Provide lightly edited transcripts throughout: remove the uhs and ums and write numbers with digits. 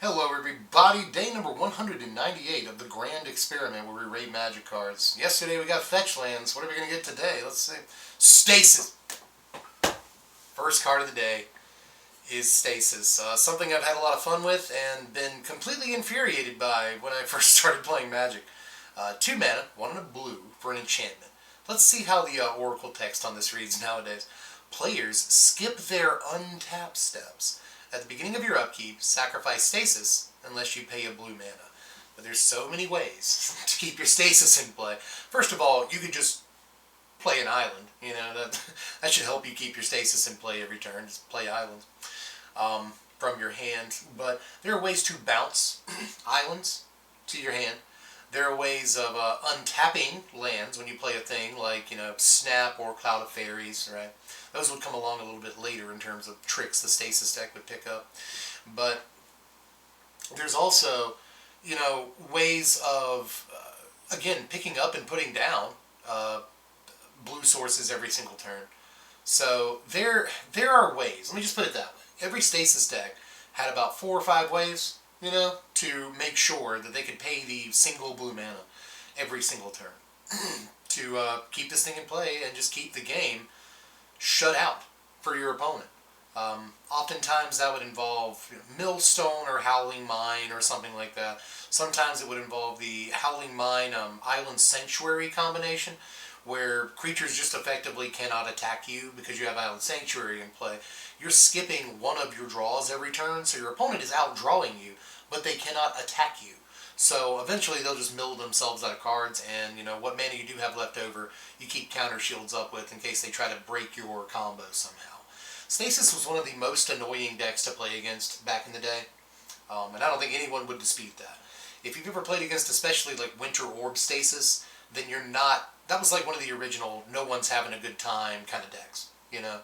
Hello everybody, day number 198 of the grand experiment where we rate magic cards. Yesterday we got fetch lands. What are we going to get today? Let's see. Stasis! First card of the day is Stasis. Something I've had a lot of fun with and been completely infuriated by when I first started playing Magic. 2 mana, 1 and a blue for an enchantment. Let's see how the Oracle text on this reads nowadays. Players skip their untap steps. At the beginning of your upkeep, sacrifice Stasis unless you pay a blue mana. But there's so many ways to keep your Stasis in play. First of all, you could just play an island. You know, that should help you keep your Stasis in play every turn. Just play islands from your hand. But there are ways to bounce islands to your hand. There are ways of untapping lands when you play a thing like, you know, Snap or Cloud of Fairies, right? Those would come along a little bit later in terms of tricks the Stasis deck would pick up. But there's also, you know, ways of, again, picking up and putting down blue sources every single turn. So there are ways. Let me just put it that way. Every Stasis deck had about 4 or 5 ways, you know, to make sure that they could pay the single blue mana every single turn to keep this thing in play and just keep the game shut out for your opponent. Oftentimes that would involve, you know, Millstone or Howling Mine or something like that. Sometimes it would involve the Howling Mine Island Sanctuary combination, where creatures just effectively cannot attack you because you have Island Sanctuary in play. You're skipping one of your draws every turn, so your opponent is outdrawing you, but they cannot attack you. So eventually they'll just mill themselves out of cards, and, you know, what mana you do have left over, you keep counter shields up with in case they try to break your combo somehow. Stasis was one of the most annoying decks to play against back in the day, and I don't think anyone would dispute that. If you've ever played against especially like Winter Orb Stasis, then you're not, that was like one of the original no one's having a good time kind of decks, you know.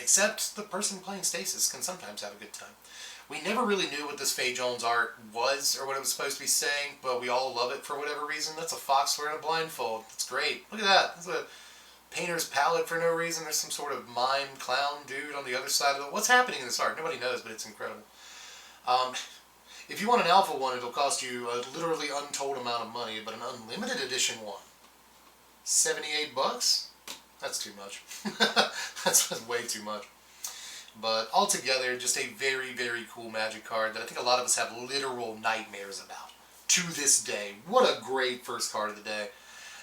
Except the person playing Stasis can sometimes have a good time. We never really knew what this Faye Jones art was or what it was supposed to be saying, but we all love it for whatever reason. That's a fox wearing a blindfold. It's great. Look at that. That's a painter's palette for no reason. There's some sort of mime clown dude on the other side of it. What's happening in this art? Nobody knows, but it's incredible. If you want an alpha one, it'll cost you a literally untold amount of money, but an unlimited edition one, 78 bucks? That's too much. That's way too much. But altogether, just a very, very cool Magic card that I think a lot of us have literal nightmares about to this day. What a great first card of the day.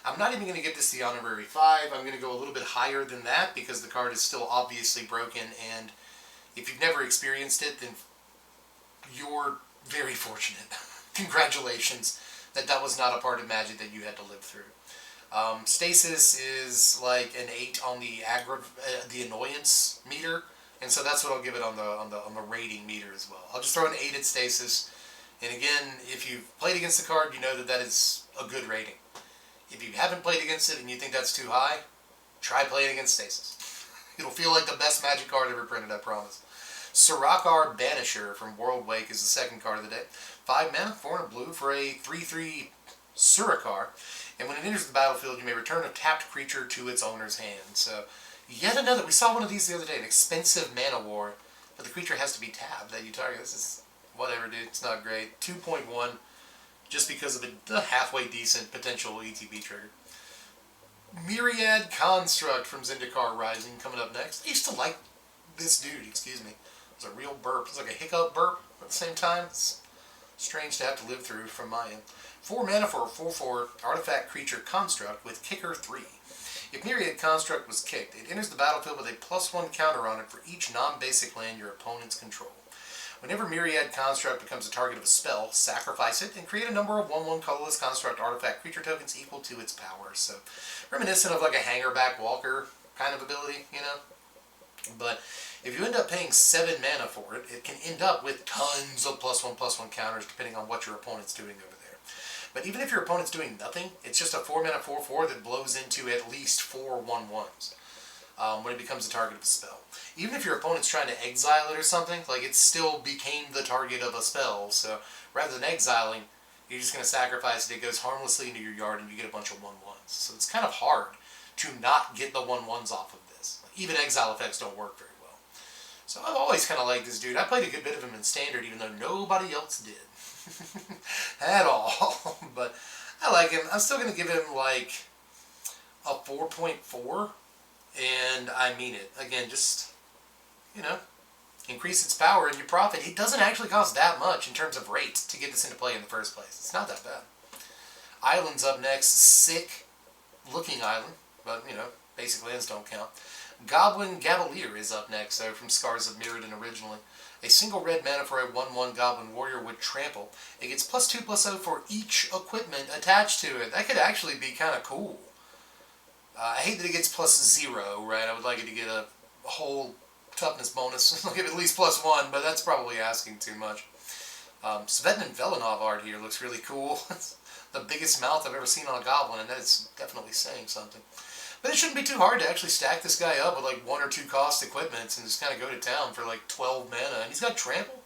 I'm not even going to give this the honorary 5. I'm going to go a little bit higher than that because the card is still obviously broken, and if you've never experienced it, then you're very fortunate. Congratulations that was not a part of Magic that you had to live through. Stasis is like an 8 on the annoyance meter. And so that's what I'll give it on the rating meter as well. I'll just throw an 8 at Stasis. And again, if you've played against the card, you know that is a good rating. If you haven't played against it and you think that's too high, try playing against Stasis. It'll feel like the best Magic card ever printed, I promise. Sirakar Banisher from World Wake is the second card of the day. 5 mana, 4 and a blue for a 3/3 Sirakar. And when it enters the battlefield, you may return a tapped creature to its owner's hand. So, yet another, we saw one of these the other day, an expensive mana war, but the creature has to be tapped that you target. This is, whatever, dude, it's not great. 2.1, just because of the halfway decent potential ETB trigger. Myriad Construct from Zendikar Rising coming up next. I used to like this dude, excuse me. It was a real burp. It's like a hiccup burp at the same time. It's strange to have to live through from my end. 4 mana for a 4/4 artifact creature construct with kicker 3. If Myriad Construct was kicked, it enters the battlefield with a +1 counter on it for each non-basic land your opponents control. Whenever Myriad Construct becomes a target of a spell, sacrifice it and create a number of 1/1 colorless construct artifact creature tokens equal to its power. So, reminiscent of like a Hangerback Walker kind of ability, you know? But if you end up paying 7 mana for it, it can end up with tons of +1/+1 counters depending on what your opponent's doing over there. But even if your opponent's doing nothing, it's just a 4 mana 4/4 that blows into at least 4 1/1s when it becomes a target of a spell. Even if your opponent's trying to exile it or something, like it still became the target of a spell. So rather than exiling, you're just going to sacrifice it. It goes harmlessly into your yard and you get a bunch of 1/1s. So it's kind of hard to not get the 1/1s off of this. Even exile effects don't work very well. So I've always kind of liked this dude. I played a good bit of him in Standard, even though nobody else did. At all. But I like him. I'm still going to give him like a 4.4. And I mean it. Again, just, you know, increase its power and your profit. It doesn't actually cost that much in terms of rate to get this into play in the first place. It's not that bad. Island's up next. Sick looking island. But, you know, basic lands don't count. Goblin Gavalier is up next, though, from Scars of Mirrodin originally. A single red mana for a 1/1 Goblin Warrior with Trample. It gets +2/+0 for each equipment attached to it. That could actually be kind of cool. I hate that it gets +0, right? I would like it to get a whole toughness bonus. I'll give it at least +1, but that's probably asking too much. Svetlin Velinov art here looks really cool. It's the biggest mouth I've ever seen on a Goblin, and that is definitely saying something. But it shouldn't be too hard to actually stack this guy up with like 1 or 2 cost equipments and just kind of go to town for like 12 mana. And he's got Trample.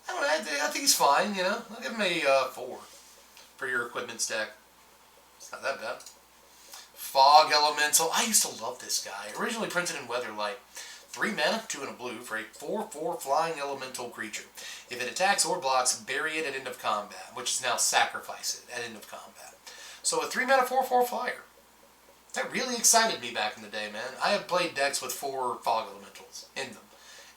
I don't know, I think he's fine, you know. I'll give him a 4 for your equipment stack. It's not that bad. Fog Elemental. I used to love this guy. Originally printed in Weatherlight. 3 mana, 2 and a blue for a 4/4 flying elemental creature. If it attacks or blocks, bury it at end of combat, which is now sacrifice it at end of combat. So a 3 mana 4/4 flyer. That really excited me back in the day, man. I have played decks with 4 Fog Elementals in them.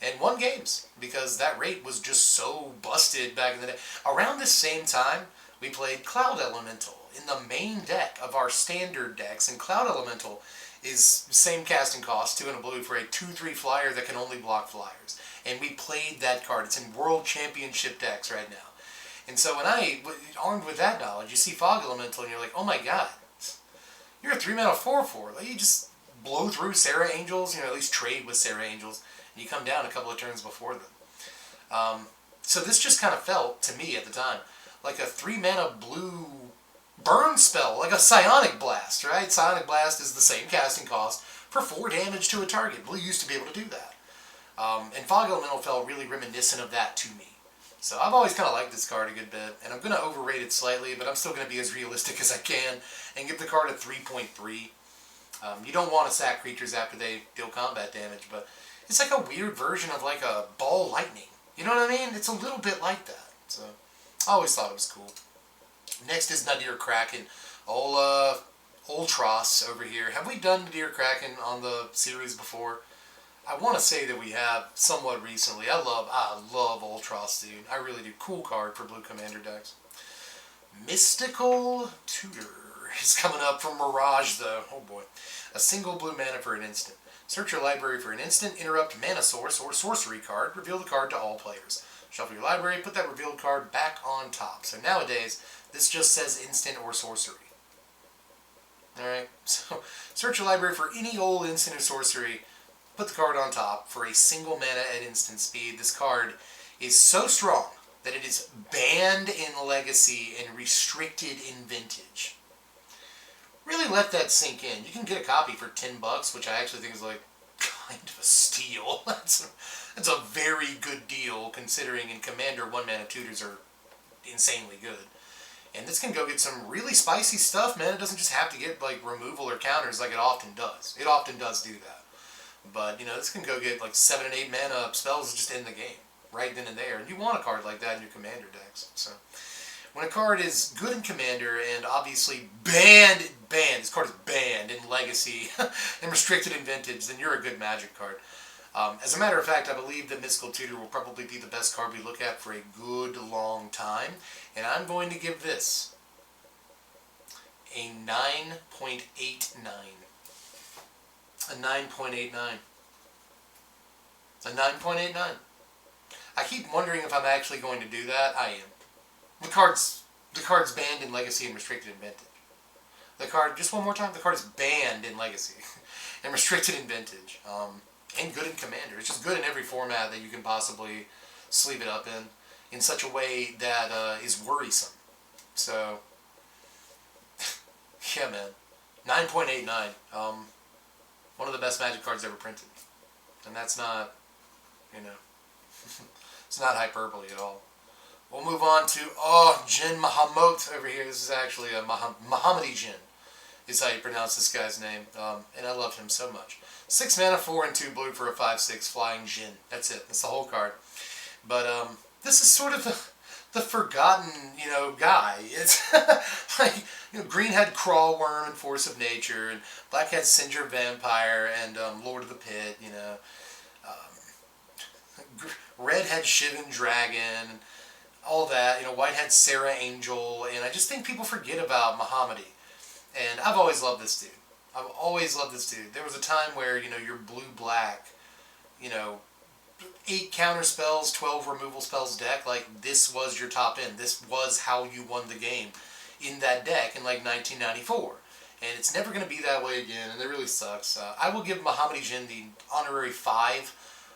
And won games, because that rate was just so busted back in the day. Around this same time, we played Cloud Elemental in the main deck of our standard decks. And Cloud Elemental is same casting cost, 2 and a blue for a 2/3 flyer that can only block flyers. And we played that card. It's in World Championship decks right now. And so when armed with that knowledge, you see Fog Elemental and you're like, oh my god. You're a 3 mana 4/4. Like, you just blow through Sarah Angels, you know, at least trade with Sarah Angels, and you come down a couple of turns before them. So this just kind of felt, to me at the time, like a 3 mana blue burn spell, like a Psionic Blast, right? Psionic Blast is the same casting cost for 4 damage to a target. Blue used to be able to do that. And Fog Elemental felt really reminiscent of that to me. So I've always kind of liked this card a good bit, and I'm going to overrate it slightly, but I'm still going to be as realistic as I can and give the card a 3.3. You don't want to sack creatures after they deal combat damage, but it's like a weird version of like a Ball Lightning. You know what I mean? It's a little bit like that. So I always thought it was cool. Next is Nadir Kraken. Ultros over here. Have we done Nadir Kraken on the series before? I want to say that we have somewhat recently. I love Ultros, dude. I really do. Cool card for blue commander decks. Mystical Tutor is coming up from Mirage, though. Oh boy. A single blue mana for an instant. Search your library for an instant, interrupt mana source or sorcery card. Reveal the card to all players. Shuffle your library, put that revealed card back on top. So nowadays, this just says instant or sorcery. Alright, so search your library for any old instant or sorcery. Put the card on top for a single mana at instant speed. This card is so strong that it is banned in Legacy and restricted in Vintage. Really let that sink in. You can get a copy for $10, which I actually think is like kind of a steal. That's a very good deal considering in Commander 1 mana tutors are insanely good. And this can go get some really spicy stuff, man. It doesn't just have to get like removal or counters like it often does. It often does do that. But, you know, this can go get like 7 and 8 mana spells just in the game, right then and there. And you want a card like that in your Commander decks. So, when a card is good in Commander and obviously banned, this card is banned in Legacy and restricted in Vintage, then you're a good Magic card. As a matter of fact, I believe that Mystical Tutor will probably be the best card we look at for a good long time. And I'm going to give this a 9.89. A 9.89. A 9.89. I keep wondering if I'm actually going to do that. I am. The card's banned in Legacy and restricted in Vintage. The card, just one more time, the card is banned in Legacy and restricted in Vintage. And good in Commander. It's just good in every format that you can possibly sleeve it up in such a way that is worrisome. So, yeah, man. 9.89. One of the best Magic cards ever printed. And that's not, you know, it's not hyperbole at all. We'll move on to, Jin Mahamot over here. This is actually a Mohammedi Jin. is how you pronounce this guy's name, and I love him so much. 6 mana, 4 and 2 blue for a 5/6 flying Jin. That's it. That's the whole card. But this is sort of the forgotten, guy. It's like, green had Crawl Worm and Force of Nature, and black had Cinder Vampire and Lord of the Pit. Red had Shivan Dragon, and all that. White had Sarah Angel, and I just think people forget about Mohammadi. And I've always loved this dude. I've always loved this dude. There was a time where, your blue-black, 8 counter spells, 12 removal spells deck, like, this was your top end. This was how you won the game in that deck in, 1994. And it's never going to be that way again, and it really sucks. I will give Mohammadi Jin the honorary 5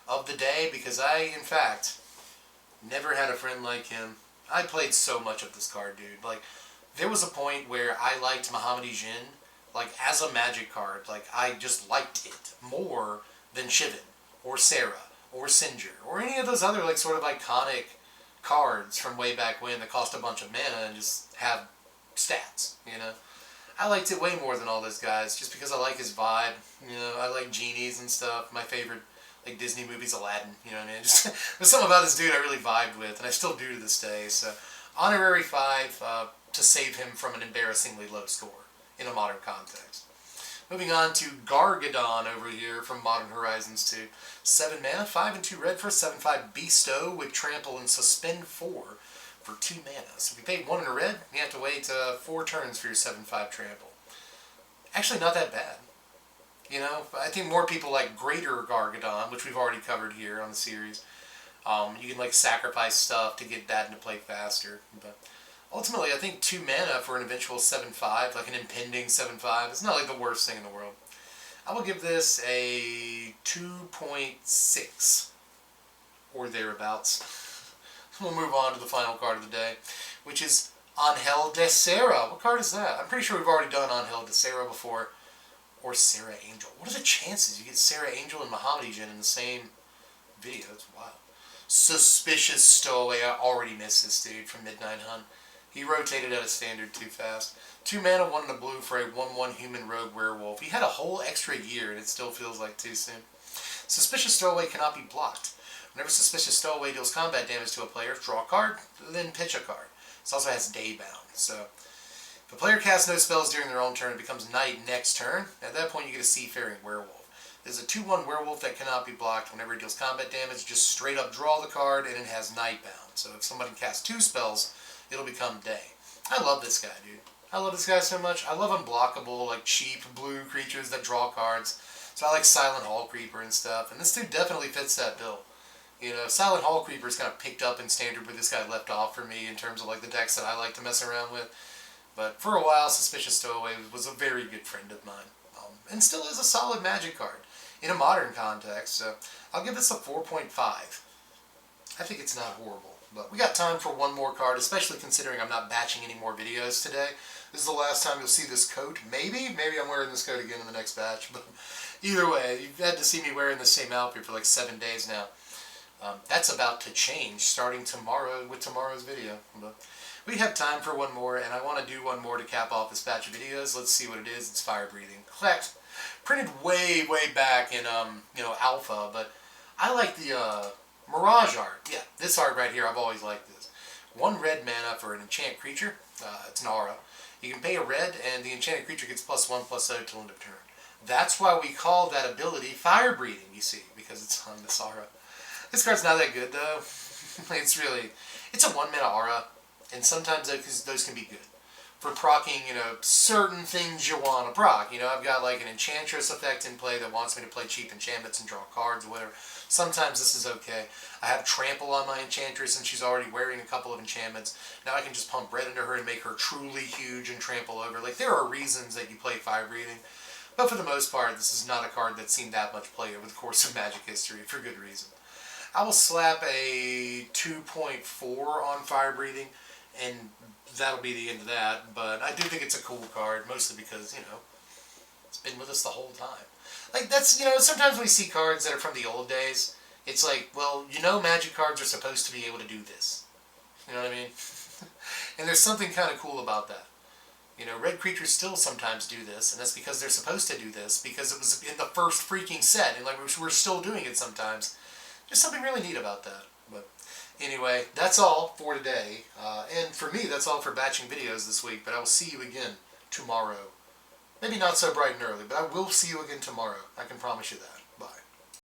of the day, because I, in fact, never had a friend like him. I played so much of this card, dude. Like, there was a point where I liked Mohammadi Jin, as a Magic card. I just liked it more than Shivan, or Sarah, or Cinder, or any of those other, sort of iconic cards from way back when that cost a bunch of mana and just have stats, I liked it way more than all those guys, just because I like his vibe. I like genies and stuff. My favorite, Disney movies, Aladdin, Just, there's something about this dude I really vibed with, and I still do to this day, so honorary 5 to save him from an embarrassingly low score in a modern context. Moving on to Gargadon over here from Modern Horizons 2. 7 mana, 5 and 2 red for a 7/5 Bestow with Trample and Suspend 4 for 2 mana. So if you paid 1 in a red, you have to wait 4 turns for your 7/5 Trample. Actually not that bad. I think more people like Greater Gargadon, which we've already covered here on the series. You can sacrifice stuff to get that into play faster. But ultimately, I think 2 mana for an eventual 7/5, an impending 7/5, is not the worst thing in the world. I will give this a 2.6 or thereabouts. We'll move on to the final card of the day, which is Angel de Sarah. What card is that? I'm pretty sure we've already done Angel de Sarah before. Or Sarah Angel. What are the chances you get Sarah Angel and Mohammadi Jin in the same video? That's wild. Suspicious Stowaway. I already missed this dude from Midnight Hunt. He rotated out of standard too fast. 2 mana, 1 and a blue for a 1/1 human rogue werewolf. He had a whole extra year, and it still feels like too soon. Suspicious Stowaway cannot be blocked. Whenever Suspicious Stowaway deals combat damage to a player, draw a card, then pitch a card. This also has Daybound, so if a player casts no spells during their own turn, it becomes night next turn. At that point, you get a Seafaring Werewolf. There's a 2/1 werewolf that cannot be blocked. Whenever it deals combat damage, just straight up draw the card, and it has Nightbound. So if somebody casts 2 spells, it'll become day. I love this guy, dude. I love this guy so much. I love unblockable, cheap blue creatures that draw cards. So I like Silent Hall Creeper and stuff. And this dude definitely fits that bill. Silent Hall Creeper's kind of picked up in standard where this guy left off for me in terms of the decks that I like to mess around with. But for a while, Suspicious Stowaway was a very good friend of mine. And still is a solid Magic card in a modern context. So I'll give this a 4.5. I think it's not horrible. But we got time for one more card, especially considering I'm not batching any more videos today. This is the last time you'll see this coat. Maybe I'm wearing this coat again in the next batch. But either way, you've had to see me wearing the same outfit for 7 days now. That's about to change starting tomorrow with tomorrow's video. But we have time for one more, and I want to do one more to cap off this batch of videos. Let's see what it is. It's Fire Breathing. Collect. Printed way back in alpha, but I like the Mirage art. Yeah, this art right here, I've always liked this. 1 red mana for an enchant creature. It's an aura. You can pay a red, and the enchanted creature gets +1/+0 till end of turn. That's why we call that ability Fire Breathing, you see, because it's on this aura. This card's not that good, though. It's a 1 mana aura, and sometimes those can be good. For proccing, certain things you want to proc. I've got an Enchantress effect in play that wants me to play cheap enchantments and draw cards or whatever. Sometimes this is okay. I have Trample on my Enchantress, and she's already wearing a couple of enchantments. Now I can just pump red into her and make her truly huge and trample over. There are reasons that you play Fire Breathing, but for the most part, this is not a card that's seen that much play over the course of Magic history, for good reason. I will slap a 2.4 on Fire Breathing, and that'll be the end of that, but I do think it's a cool card, mostly because, it's been with us the whole time. Sometimes we see cards that are from the old days, it's well, Magic cards are supposed to be able to do this. You know what I mean? And there's something kind of cool about that. You know, red creatures still sometimes do this, and that's because they're supposed to do this, because it was in the first freaking set, and like we're still doing it sometimes. There's something really neat about that. But anyway, that's all for today. And for me, that's all for batching videos this week, but I will see you again tomorrow. Maybe not so bright and early, but I will see you again tomorrow. I can promise you that.